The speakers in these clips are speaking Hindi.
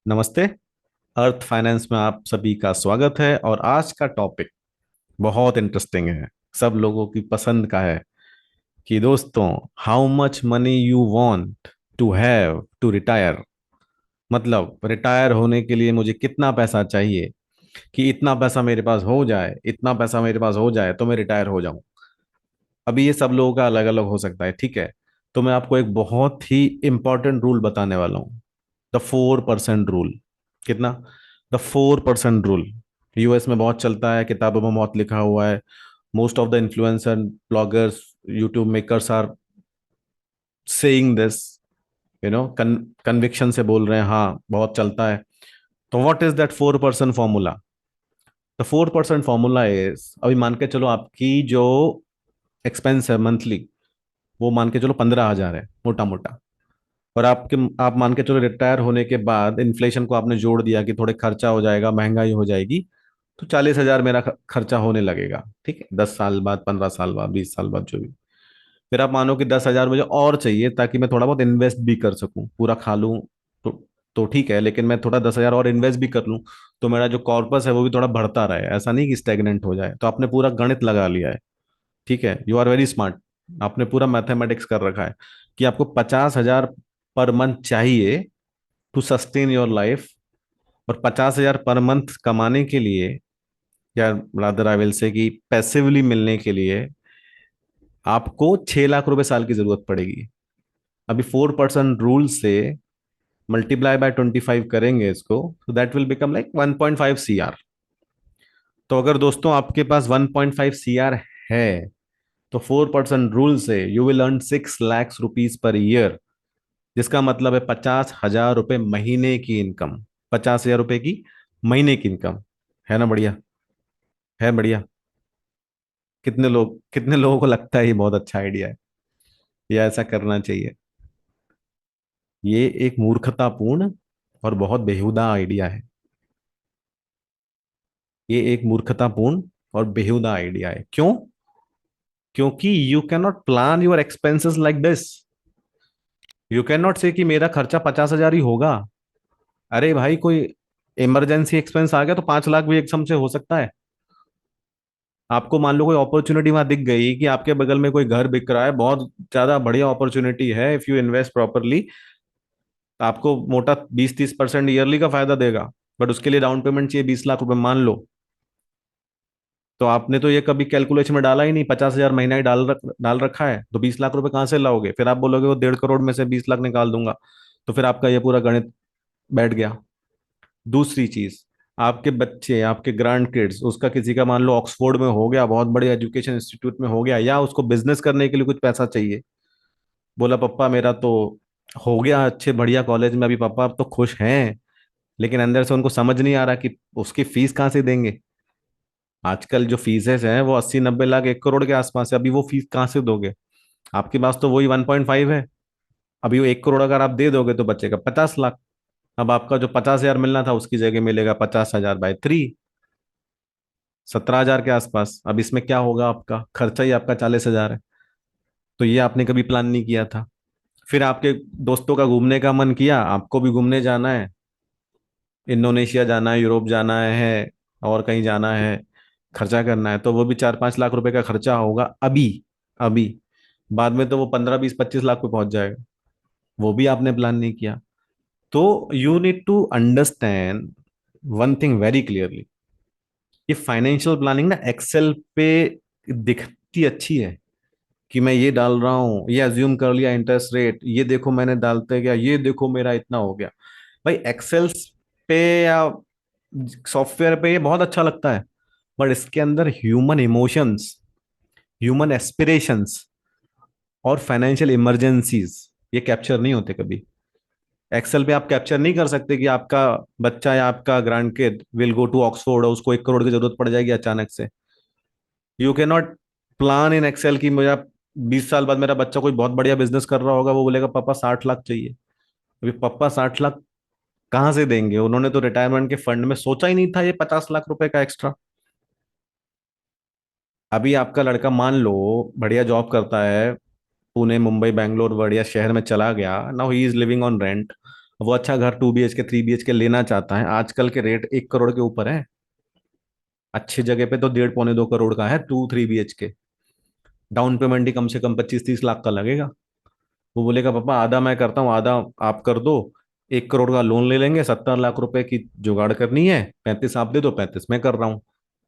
नमस्ते। अर्थ फाइनेंस में आप सभी का स्वागत है और आज का टॉपिक बहुत इंटरेस्टिंग है। सब लोगों की पसंद का है कि दोस्तों, how much money you want to have to retire. मतलब रिटायर होने के लिए मुझे कितना पैसा चाहिए कि इतना पैसा मेरे पास हो जाए, इतना पैसा मेरे पास हो जाए तो मैं रिटायर हो जाऊं। अभी ये सब लोगों का अलग अलग हो सकता है, ठीक है। तो मैं आपको एक बहुत ही इंपॉर्टेंट रूल बताने वाला हूँ। The 4% rule. कितना? The 4% rule. यूएस में बहुत चलता है, किताबों में बहुत लिखा हुआ है। Most of the influencer, bloggers, YouTube makers are saying this, conviction से बोल रहे हैं, हाँ बहुत चलता है। तो what is that 4% formula? The 4% formula is, अभी मान के चलो आपकी जो एक्सपेंस है मंथली, वो मान के चलो 15,000 है मोटा मोटा। और आप मान के चलो रिटायर होने के बाद इन्फ्लेशन को आपने जोड़ दिया कि थोड़े खर्चा हो जाएगा, महंगाई हो जाएगी, तो 40,000 मेरा खर्चा होने लगेगा, ठीक है। 10 साल बाद, 15 साल बाद, 20 साल बाद, जो भी। फिर आप मानो कि 10,000 मुझे और चाहिए ताकि मैं थोड़ा बहुत इन्वेस्ट भी कर सकूं, पूरा खा लूं तो तो ठीक है, लेकिन मैं थोड़ा 10,000 और इन्वेस्ट भी कर लूं तो मेरा जो कॉर्पस है वो भी थोड़ा बढ़ता रहे, ऐसा नहीं कि स्टेगनेंट हो जाए। तो आपने पूरा गणित लगा लिया है, ठीक है। You are very smart. आपने पूरा मैथमेटिक्स कर रखा है कि आपको 50,000 पर मंथ चाहिए टू सस्टेन योर लाइफ। और 50,000 पर मंथ कमाने के लिए, या रादर आई विल से कि पैसिवली मिलने के लिए, आपको 6 लाख रुपए साल की जरूरत पड़ेगी। अभी 4% रूल से मल्टीप्लाई बाय 25 करेंगे इसको, तो that will become like 1.5 CR। तो अगर दोस्तों आपके पास 1.5 CR है, तो 4% रूल से you will earn 6 lakh rupees per year. जिसका मतलब है 50,000 रुपये महीने की इनकम। 50,000 रुपये की महीने की इनकम। है ना बढ़िया? है बढ़िया। कितने लोगों को लगता है ये बहुत अच्छा आइडिया है, ये ऐसा करना चाहिए? ये एक मूर्खतापूर्ण और बहुत बेहुदा आइडिया है। ये एक मूर्खतापूर्ण और बेहुदा आइडिया है। क्यों? क्योंकि you can not plan your expenses like this. You can not से कि मेरा खर्चा 50,000 ही होगा। अरे भाई, कोई इमरजेंसी एक्सपेंस आ गया तो 5 लाख भी एकदम से हो सकता है। आपको मान लो कोई अपॉर्चुनिटी वहां दिख गई कि आपके बगल में कोई घर बिक रहा है, बहुत ज्यादा बढ़िया अपॉर्चुनिटी है, इफ यू इन्वेस्ट प्रॉपरली आपको मोटा 20-30% ईयरली का फायदा देगा। बट उसके लिए डाउन पेमेंट चाहिए 20 लाख रुपए मान लो। तो आपने तो ये कभी कैलकुलेशन में डाला ही नहीं, 50,000 महीना ही डाल रखा है, तो 20 लाख रुपए कहाँ से लाओगे? फिर आप बोलोगे वो 1.5 करोड़ में से 20 लाख निकाल दूंगा, तो फिर आपका ये पूरा गणित बैठ गया। दूसरी चीज, आपके बच्चे, आपके ग्रैंड किड्स, उसका किसी का मान लो ऑक्सफोर्ड में हो गया, बहुत बड़े एजुकेशन इंस्टीट्यूट में हो गया, या उसको बिजनेस करने के लिए कुछ पैसा चाहिए। बोला पापा मेरा तो हो गया अच्छे बढ़िया कॉलेज में, अभी पापा अब तो खुश हैं, लेकिन अंदर से उनको समझ नहीं आ रहा कि उसकी फीस कहाँ से देंगे। आजकल जो फीसेस हैं वो 80-90 लाख, 1 करोड़ के आसपास है। अभी वो फीस कहाँ से दोगे? आपके पास तो वही 1.5 है। अभी वो 1 करोड़ अगर आप दे दोगे तो बचेगा 50 लाख। अब आपका जो 50,000 मिलना था उसकी जगह मिलेगा 50,000/3, 17,000 के आसपास। अब इसमें क्या होगा? आपका खर्चा ही आपका 40,000 है। तो ये आपने कभी प्लान नहीं किया था। फिर आपके दोस्तों का घूमने का मन किया, आपको भी घूमने जाना है, इंडोनेशिया जाना है, यूरोप जाना है, और कहीं जाना है, खर्चा करना है, तो वो भी 4-5 लाख रुपए का खर्चा होगा अभी। अभी बाद में तो वो 15-20-25 लाख पे पहुंच जाएगा। वो भी आपने प्लान नहीं किया। तो you need to understand one thing very clearly. ये फाइनेंशियल प्लानिंग ना एक्सेल पे दिखती अच्छी है कि मैं ये डाल रहा हूँ, ये अज्यूम कर लिया इंटरेस्ट रेट, ये देखो मैंने डालते गया, ये देखो मेरा इतना हो गया। भाई एक्सेल्स पे या सॉफ्टवेयर पे ये बहुत अच्छा लगता है, बट इसके अंदर ह्यूमन इमोशंस, ह्यूमन एस्पिरेशंस और फाइनेंशियल इमरजेंसीज ये कैप्चर नहीं होते कभी। एक्सेल पे आप कैप्चर नहीं कर सकते कि आपका बच्चा या आपका grand kid will go to Oxford और उसको 1 करोड़ की जरूरत पड़ जाएगी अचानक से। You can not plan in Excel की मुझे 20 साल बाद मेरा बच्चा कोई बहुत बढ़िया बिजनेस कर रहा होगा, वो बोलेगा पापा 60 लाख चाहिए। अभी पापा 60 लाख कहाँ से देंगे? उन्होंने तो रिटायरमेंट के फंड में सोचा ही नहीं था ये 50 लाख रुपए का एक्स्ट्रा। अभी आपका लड़का मान लो बढ़िया जॉब करता है, पुणे, मुंबई, बैंगलोर बढ़िया शहर में चला गया, now he is living on rent. वो अच्छा घर 2 BHK 3 BHK लेना चाहता है, आजकल के रेट 1 करोड़ के ऊपर है। अच्छी जगह पे तो 1.5 पौने 2 करोड़ का है 2 3 BHK। डाउन पेमेंट ही कम से कम 25 30 लाख का लगेगा। वो बोलेगा पापा आधा मैं करता हूँ, आधा आप कर दो। 1 करोड़ का लोन ले लेंगे, 70 लाख रुपए की जुगाड़ करनी है, 35 आप दे दो, 35 मैं कर रहा हूँ।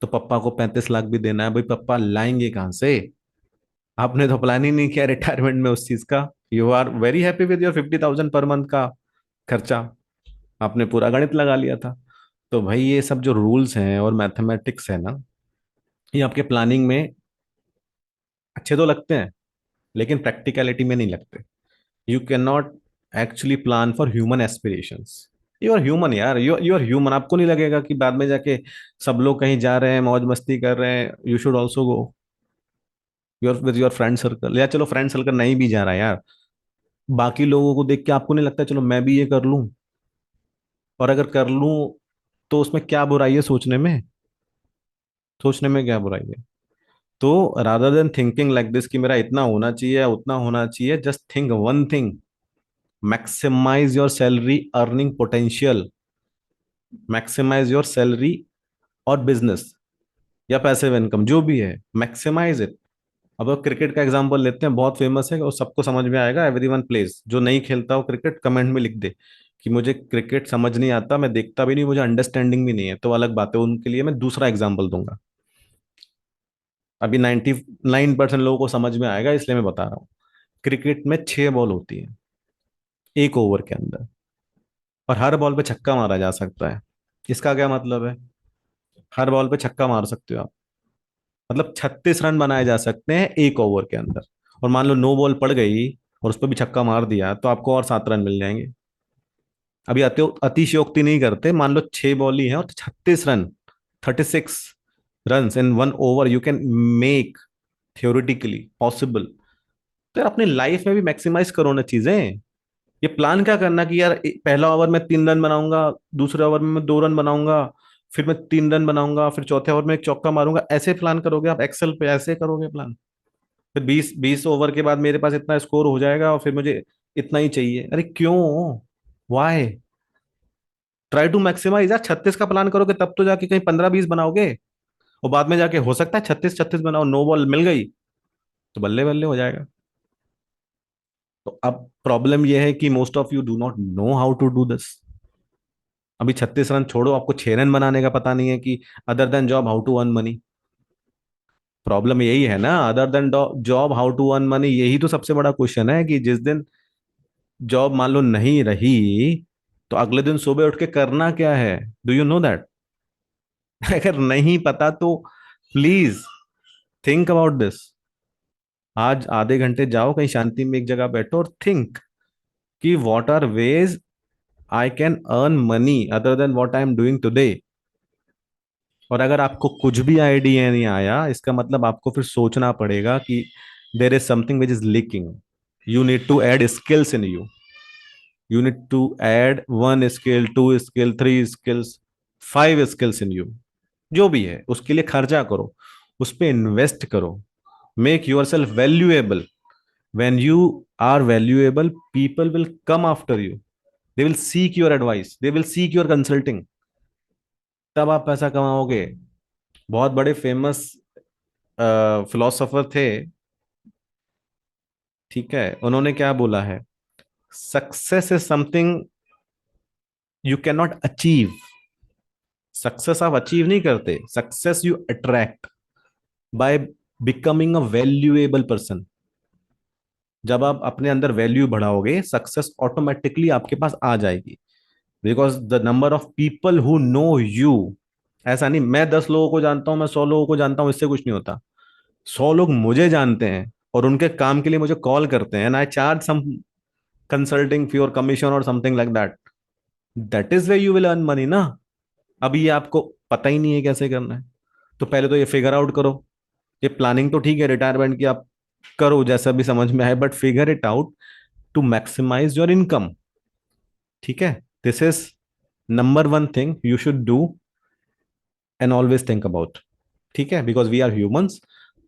तो पापा को 35 लाख भी देना है, भाई पापा लाएंगे कहाँ से? आपने तो प्लान ही नहीं किया रिटायरमेंट में उस चीज का। You are very happy with your 50,000 per month का खर्चा। आपने पूरा गणित लगा लिया था। तो भाई ये सब जो रूल्स हैं और मैथमेटिक्स है ना, ये आपके प्लानिंग में अच्छे तो लगते हैं, लेकिन प्रैक्टिकलिटी में नहीं लगते। You can not actually plan for human aspirations. You are human यार, यू आर ह्यूमन। आपको नहीं लगेगा कि बाद में जाके सब लोग कहीं जा रहे हैं, मौज मस्ती कर रहे हैं, you should also go your with your friend circle. या चलो फ्रेंड सर्कल नहीं भी जा रहा है यार, बाकी लोगों को देख के आपको नहीं लगता चलो मैं भी ये कर लूं? और अगर कर लूं तो उसमें क्या बुराई है सोचने में? सोचने में क्या बुराई है? तो rather than thinking like this कि मेरा इतना होना चाहिए या उतना होना चाहिए, just think one thing, maximize your salary earning potential, maximize your salary और बिजनेस या पैसिव इनकम जो भी है, मैक्सिमाइज इट। अब क्रिकेट का एग्जांपल लेते हैं, बहुत फेमस है और सबको समझ में आएगा, एवरीवन प्लेज। जो नहीं खेलता हो क्रिकेट कमेंट में लिख दे कि मुझे क्रिकेट समझ नहीं आता, मैं देखता भी नहीं, मुझे अंडरस्टैंडिंग भी नहीं है, तो अलग बात है, उनके लिए मैं दूसरा एग्जांपल दूंगा। अभी 99% लोगों को समझ में आएगा, इसलिए मैं बता रहा हूँ। क्रिकेट में 6 बॉल होती है एक ओवर के अंदर, और हर बॉल पे छक्का मारा जा सकता है। इसका क्या मतलब है? हर बॉल पे छक्का मार सकते हो आप, मतलब 36 रन बनाए जा सकते हैं एक ओवर के अंदर। और मान लो 9 बॉल पड़ गई और उस पर भी छक्का मार दिया तो आपको और 7 रन मिल जाएंगे। अभी अतिशयोक्ति नहीं करते, मान लो 6 बॉल ही है और 36 run, 36 run in 1 over you can make, theoretically possible. तो यार अपनी लाइफ में भी मैक्सिमाइज करो ना चीजें। ये प्लान क्या करना कि यार पहला ओवर में 3 रन बनाऊंगा, दूसरे ओवर में मैं 2 रन बनाऊंगा, फिर मैं 3 रन बनाऊंगा, फिर चौथे ओवर में एक चौका मारूंगा। ऐसे प्लान करोगे आप एक्सेल पे? ऐसे करोगे प्लान? फिर 20 20 ओवर के बाद मेरे पास इतना स्कोर हो जाएगा और फिर मुझे इतना ही चाहिए। अरे क्यों? वाई? ट्राई टू मैक्सिमाइज यार। 36 का प्लान करोगे तब तो जाके कहीं 15 20 बनाओगे, और बाद में जाके हो सकता है 36 36 बनाओ, 9 बॉल मिल गई तो बल्ले बल्ले हो जाएगा। तो अब प्रॉब्लम यह है कि most of you do not know how to do this. अभी 36 रन छोड़ो, आपको 6 रन बनाने का पता नहीं है कि other than job how to earn money. Problem यही है ना, other than job how to earn money, यही तो सबसे बड़ा क्वेश्चन है कि जिस दिन जॉब मान लो नहीं रही तो अगले दिन सुबह उठ के करना क्या है? Do you know that? अगर नहीं पता तो प्लीज थिंक अबाउट दिस। आज आधे घंटे जाओ कहीं शांति में एक जगह बैठो और थिंक कि what are ways I can earn money other than what I am doing today. और अगर आपको कुछ भी आइडिया नहीं आया, इसका मतलब आपको फिर सोचना पड़ेगा कि there is something which is leaking. You need to add skills in you. You need to add 1 skill, 2 skill, 3 skills, 5 skills in you. जो भी है उसके लिए खर्चा करो, उस पर इन्वेस्ट करो, make yourself valuable. When you are valuable people will come after you, they will seek your advice, they will seek your consulting. तब आप पैसा कमाओगे। बहुत बड़े फेमस फिलोसोफर थे, ठीक है, उन्होंने क्या बोला है? Success is something you can not achieve. Success आप अचीव नहीं करते, success you attract by becoming a valuable person. जब आप अपने अंदर वैल्यू बढ़ाओगे सक्सेस ऑटोमेटिकली आपके पास आ जाएगी, because the number of people who know you. ऐसा नहीं मैं 10 लोगों को जानता हूं, मैं 100 लोगों को जानता हूं, इससे कुछ नहीं होता। 100 लोग मुझे जानते हैं और उनके काम के लिए मुझे कॉल करते हैं, and I charge some consulting fee और कमीशन और something like that. That is way you will earn money ना। अभी ये आपको पता ही नहीं है कैसे करना है, तो पहले तो ये फिगर आउट करो। ये प्लानिंग तो ठीक है रिटायरमेंट की, आप करो जैसा भी समझ में आए, but figure it out to maximize your income. ठीक है, this is number 1 thing you should do and always think about. ठीक है, because we are humans,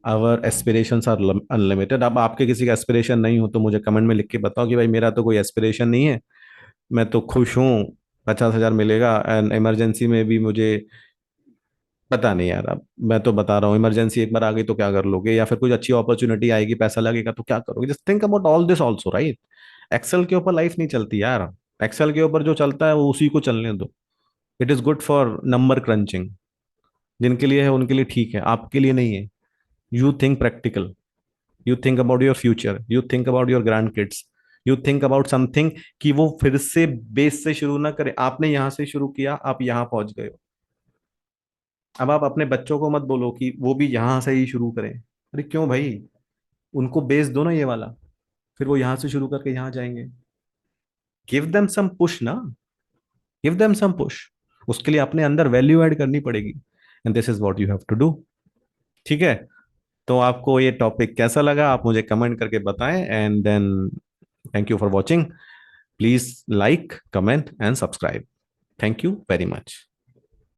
our aspirations are unlimited. अब आपके किसी का एस्पिरेशन नहीं हो तो मुझे कमेंट में लिख के बताओ कि भाई मेरा तो कोई एस्पिरेशन नहीं है, मैं तो खुश हूँ, 50,000 मिलेगा एंड इमरजेंसी में भी मुझे पता नहीं यार। अब मैं तो बता रहा हूँ, इमरजेंसी एक बार आ गई तो क्या कर लोगे, या फिर कुछ अच्छी अपॉर्चुनिटी आएगी, पैसा लगेगा तो क्या करोगे? Just think about all this also, right? Excel के ऊपर लाइफ नहीं चलती यार। एक्सेल के ऊपर जो चलता है वो उसी को चलने दो। It is good for number crutching, जिनके लिए है उनके लिए ठीक है, आपके लिए नहीं है। You think practical, you think about your future, you think about your grand kids, you think about something कि वो फिर से बेस से शुरू ना करे। आपने यहां से शुरू किया, आप यहां पहुंच गए हो। अब आप अपने बच्चों को मत बोलो कि वो भी यहां से ही शुरू करें। अरे क्यों भाई, उनको बेस दो ना ये वाला, फिर वो यहां से शुरू करके यहां जाएंगे। गिव देम सम पुश ना, गिव देम सम पुश। उसके लिए अपने अंदर वैल्यू ऐड करनी पड़ेगी, and this is what you have to do. ठीक है? तो आपको ये टॉपिक कैसा लगा, आप मुझे कमेंट करके बताएं, and then thank you for watching. Please like, comment and subscribe. Thank you very much.